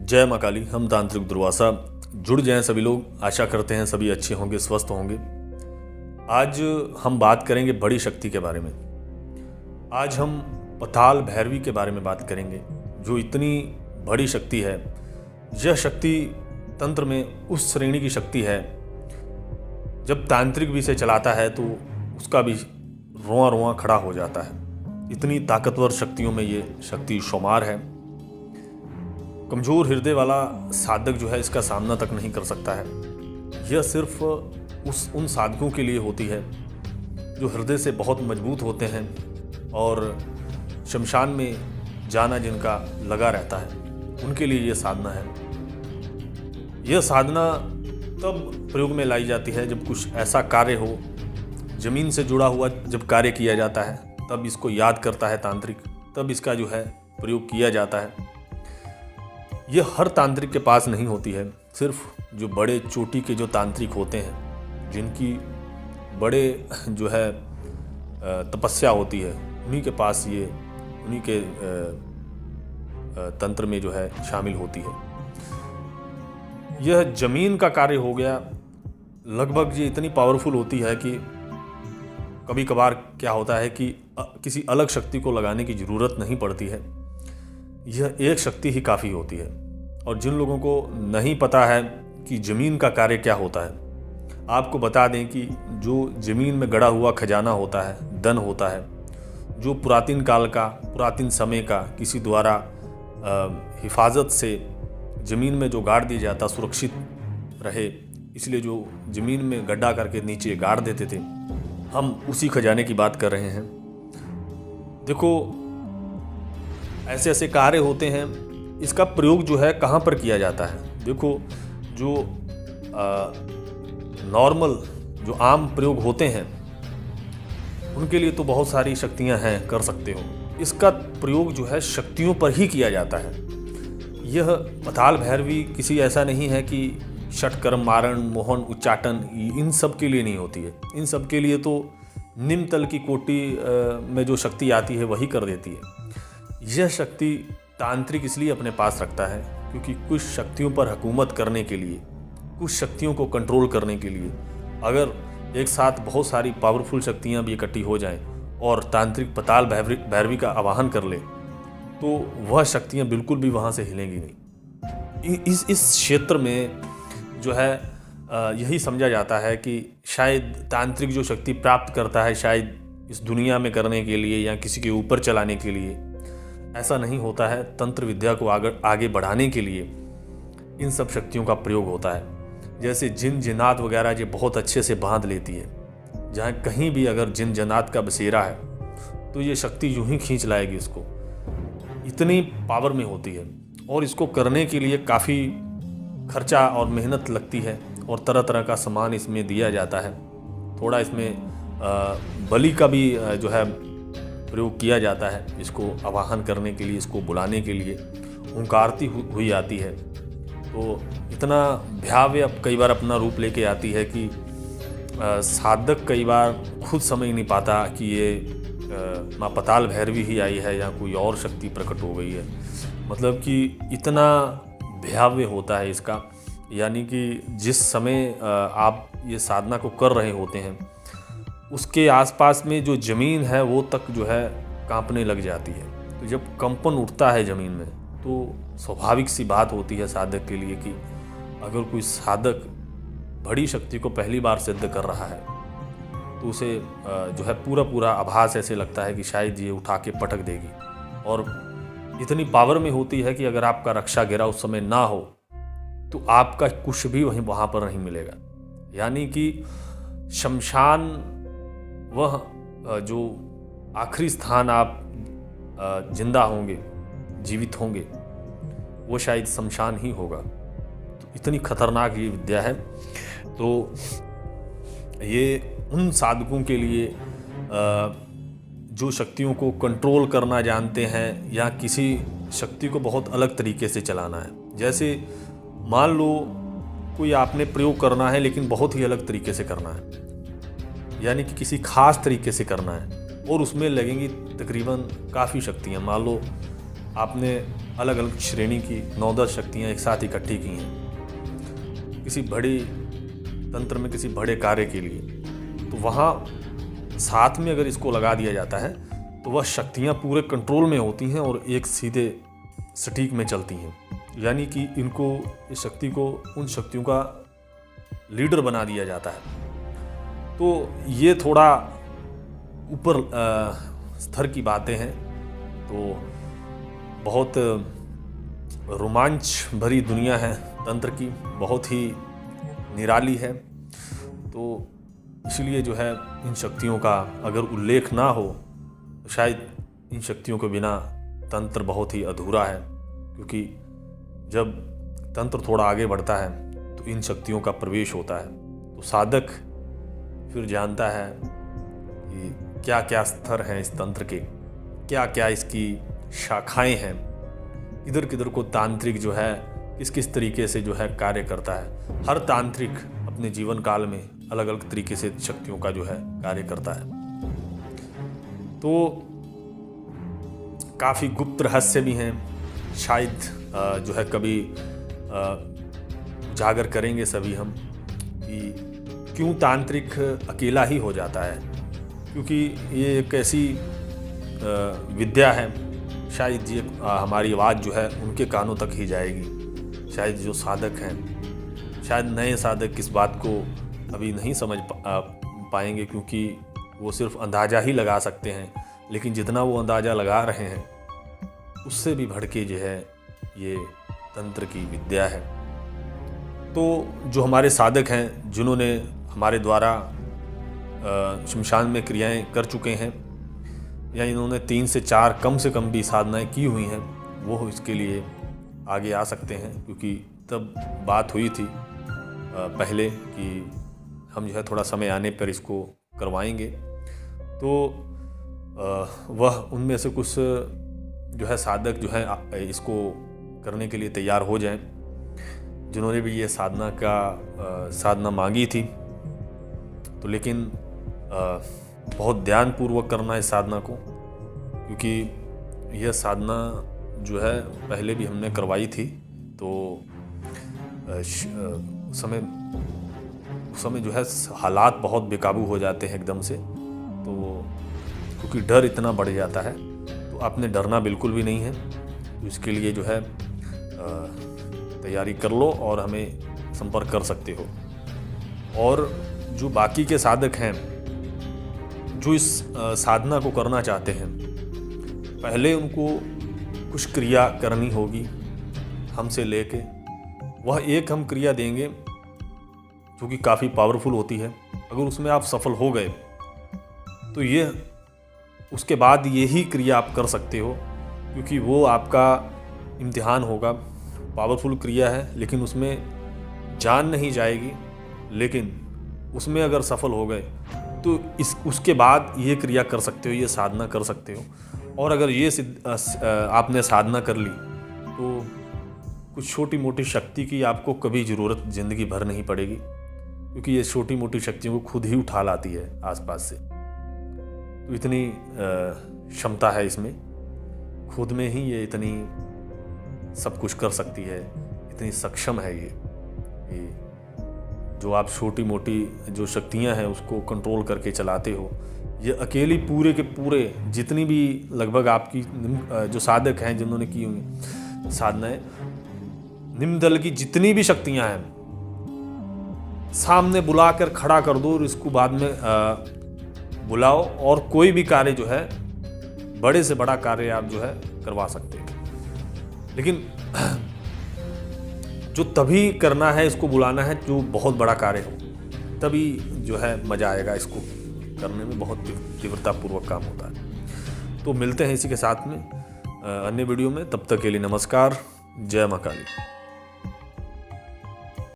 जय माँ काली। हम तांत्रिक दुर्वासा जुड़ जाएं सभी लोग। आशा करते हैं सभी अच्छे होंगे, स्वस्थ होंगे। आज हम बात करेंगे बड़ी शक्ति के बारे में। आज हम पताल भैरवी के बारे में बात करेंगे, जो इतनी बड़ी शक्ति है। यह शक्ति तंत्र में उस श्रेणी की शक्ति है, जब तांत्रिक भी इसे चलाता है तो उसका भी रोआ रोआ खड़ा हो जाता है। इतनी ताकतवर शक्तियों में ये शक्ति शुमार है। कमज़ोर हृदय वाला साधक जो है इसका सामना तक नहीं कर सकता है। यह सिर्फ उन साधकों के लिए होती है जो हृदय से बहुत मजबूत होते हैं और शमशान में जाना जिनका लगा रहता है, उनके लिए यह साधना है। यह साधना तब प्रयोग में लाई जाती है जब कुछ ऐसा कार्य हो, ज़मीन से जुड़ा हुआ जब कार्य किया जाता है तब इसको याद करता है तांत्रिक, तब इसका जो है प्रयोग किया जाता है। यह हर तांत्रिक के पास नहीं होती है, सिर्फ जो बड़े चोटी के जो तांत्रिक होते हैं, जिनकी बड़े जो है तपस्या होती है, उन्हीं के पास ये उन्हीं के तंत्र में जो है शामिल होती है। यह जमीन का कार्य हो गया, लगभग ये इतनी पावरफुल होती है कि कभी कभार क्या होता है कि किसी अलग शक्ति को लगाने की ज़रूरत नहीं पड़ती है। यह एक शक्ति ही काफ़ी होती है। और जिन लोगों को नहीं पता है कि ज़मीन का कार्य क्या होता है, आपको बता दें कि जो ज़मीन में गड़ा हुआ खजाना होता है, धन होता है, जो पुरातन काल का, पुरातन समय का किसी द्वारा हिफाजत से ज़मीन में जो गाड़ दिया जाता, सुरक्षित रहे, इसलिए जो ज़मीन में गड्ढा करके नीचे गाड़ देते थे, हम उसी खजाने की बात कर रहे हैं। देखो, ऐसे ऐसे कार्य होते हैं, इसका प्रयोग जो है कहाँ पर किया जाता है। देखो, जो नॉर्मल जो आम प्रयोग होते हैं उनके लिए तो बहुत सारी शक्तियां हैं, कर सकते हो। इसका प्रयोग जो है शक्तियों पर ही किया जाता है। यह पताल भैरवी किसी ऐसा नहीं है कि षटकर्म, मारण, मोहन, उच्चाटन, इन सब के लिए नहीं होती है। इन सब के लिए तो निम्न तल की कोटि में जो शक्ति आती है वही कर देती है। यह शक्ति तांत्रिक इसलिए अपने पास रखता है क्योंकि कुछ शक्तियों पर हुकूमत करने के लिए, कुछ शक्तियों को कंट्रोल करने के लिए, अगर एक साथ बहुत सारी पावरफुल शक्तियां भी इकट्ठी हो जाएं और तांत्रिक पताल भैरवी का आवाहन कर ले, तो वह शक्तियां बिल्कुल भी वहाँ से हिलेंगी नहीं। इस क्षेत्र में जो है यही समझा जाता है कि शायद तांत्रिक जो शक्ति प्राप्त करता है, शायद इस दुनिया में करने के लिए या किसी के ऊपर चलाने के लिए, ऐसा नहीं होता है। तंत्र विद्या को आगे बढ़ाने के लिए इन सब शक्तियों का प्रयोग होता है। जैसे जिन जिन्नात वगैरह ये बहुत अच्छे से बांध लेती है, जहाँ कहीं भी अगर जिन जिन्नात का बसेरा है तो ये शक्ति यूं ही खींच लाएगी इसको, इतनी पावर में होती है। और इसको करने के लिए काफ़ी खर्चा और मेहनत लगती है और तरह तरह का सामान इसमें दिया जाता है। थोड़ा इसमें बलि का भी जो है प्रयोग किया जाता है, इसको आवाहन करने के लिए, इसको बुलाने के लिए ओंकारती हुई आती है। तो इतना भयावह अब कई बार अपना रूप लेके आती है कि साधक कई बार खुद समझ नहीं पाता कि ये माँ पताल भैरवी ही आई है या कोई और शक्ति प्रकट हो गई है। मतलब कि इतना भयावह होता है इसका। यानी कि जिस समय आप ये साधना को कर रहे होते हैं, उसके आसपास में जो ज़मीन है वो तक जो है कांपने लग जाती है। तो जब कंपन उठता है ज़मीन में, तो स्वाभाविक सी बात होती है साधक के लिए कि अगर कोई साधक बड़ी शक्ति को पहली बार सिद्ध कर रहा है तो उसे जो है पूरा आभास ऐसे लगता है कि शायद ये उठा के पटक देगी। और इतनी पावर में होती है कि अगर आपका रक्षा घेरा उस समय ना हो तो आपका कुछ भी वहाँ पर नहीं मिलेगा। यानी कि शमशान, वह जो आखिरी स्थान आप जिंदा होंगे, जीवित होंगे, वो शायद शमशान ही होगा। तो इतनी खतरनाक ये विद्या है। तो ये उन साधकों के लिए जो शक्तियों को कंट्रोल करना जानते हैं या किसी शक्ति को बहुत अलग तरीके से चलाना है। जैसे मान लो कोई आपने प्रयोग करना है लेकिन बहुत ही अलग तरीके से करना है, यानी कि किसी खास तरीके से करना है और उसमें लगेंगी तकरीबन काफ़ी शक्तियाँ। मान लो आपने अलग अलग श्रेणी की 9-10 शक्तियाँ एक साथ इकट्ठी की हैं किसी बड़ी तंत्र में, किसी बड़े कार्य के लिए, तो वहाँ साथ में अगर इसको लगा दिया जाता है तो वह शक्तियाँ पूरे कंट्रोल में होती हैं और एक सीधे सटीक में चलती हैं। यानी कि इनको, इस शक्ति को उन शक्तियों का लीडर बना दिया जाता है। तो ये थोड़ा ऊपर स्तर की बातें हैं। तो बहुत रोमांच भरी दुनिया है तंत्र की, बहुत ही निराली है। तो इसलिए जो है इन शक्तियों का अगर उल्लेख ना हो तो शायद इन शक्तियों के बिना तंत्र बहुत ही अधूरा है, क्योंकि जब तंत्र थोड़ा आगे बढ़ता है तो इन शक्तियों का प्रवेश होता है। तो साधक फिर जानता है कि क्या क्या स्तर हैं इस तंत्र के, क्या क्या इसकी शाखाएं हैं, इधर किधर को तांत्रिक जो है किस किस तरीके से जो है कार्य करता है। हर तांत्रिक अपने जीवन काल में अलग अलग तरीके से शक्तियों का जो है कार्य करता है। तो काफ़ी गुप्त रहस्य भी हैं, शायद जो है कभी उजागर करेंगे सभी हम कि क्यों तांत्रिक अकेला ही हो जाता है, क्योंकि ये एक ऐसी विद्या है, शायद ये हमारी आवाज़ जो है उनके कानों तक ही जाएगी। शायद जो साधक हैं, शायद नए साधक इस बात को अभी नहीं समझ पाएंगे, क्योंकि वो सिर्फ अंदाज़ा ही लगा सकते हैं। लेकिन जितना वो अंदाज़ा लगा रहे हैं उससे भी बढ़ के जो है ये तंत्र की विद्या है। तो जो हमारे साधक हैं, जिन्होंने हमारे द्वारा शमशान में क्रियाएं कर चुके हैं या इन्होंने 3 से 4 कम से कम भी साधनाएं की हुई हैं, वो इसके लिए आगे आ सकते हैं। क्योंकि तब बात हुई थी पहले कि हम जो है थोड़ा समय आने पर इसको करवाएंगे। तो वह उनमें से कुछ जो है साधक जो है इसको करने के लिए तैयार हो जाएं, जिन्होंने भी ये साधना मांगी थी। तो लेकिन बहुत ध्यानपूर्वक करना है इस साधना को, क्योंकि यह साधना जो है पहले भी हमने करवाई थी। तो उस समय जो है हालात बहुत बेकाबू हो जाते हैं एकदम से, तो क्योंकि डर इतना बढ़ जाता है। तो आपने डरना बिल्कुल भी नहीं है। तो इसके लिए जो है तैयारी कर लो और हमें संपर्क कर सकते हो। और जो बाकी के साधक हैं जो इस साधना को करना चाहते हैं, पहले उनको कुछ क्रिया करनी होगी हमसे लेके। वह एक हम क्रिया देंगे जो कि काफ़ी पावरफुल होती है। अगर उसमें आप सफल हो गए तो ये उसके बाद यही क्रिया आप कर सकते हो, क्योंकि वो आपका इम्तिहान होगा। पावरफुल क्रिया है लेकिन उसमें जान नहीं जाएगी, लेकिन उसमें अगर सफल हो गए तो उसके बाद ये क्रिया कर सकते हो, ये साधना कर सकते हो। और अगर ये आपने साधना कर ली तो कुछ छोटी मोटी शक्ति की आपको कभी ज़रूरत ज़िंदगी भर नहीं पड़ेगी, क्योंकि ये छोटी मोटी शक्तियों को खुद ही उठा लाती है आसपास से। तो इतनी क्षमता है इसमें, खुद में ही ये इतनी सब कुछ कर सकती है, इतनी सक्षम है ये जो आप छोटी मोटी जो शक्तियां हैं उसको कंट्रोल करके चलाते हो। ये अकेली पूरे के पूरे जितनी भी लगभग आपकी जो साधक हैं जिन्होंने की हुई साधनाएं, निम्न दल की जितनी भी शक्तियां हैं सामने बुला कर खड़ा कर दो और इसको बाद में बुलाओ, और कोई भी कार्य जो है बड़े से बड़ा कार्य आप जो है करवा सकते हैं। लेकिन जो तभी करना है, इसको बुलाना है जो बहुत बड़ा कार्य हो, तभी जो है मज़ा आएगा। इसको करने में बहुत तीव्रतापूर्वक काम होता है। तो मिलते हैं इसी के साथ में अन्य वीडियो में। तब तक के लिए नमस्कार। जय मां काली।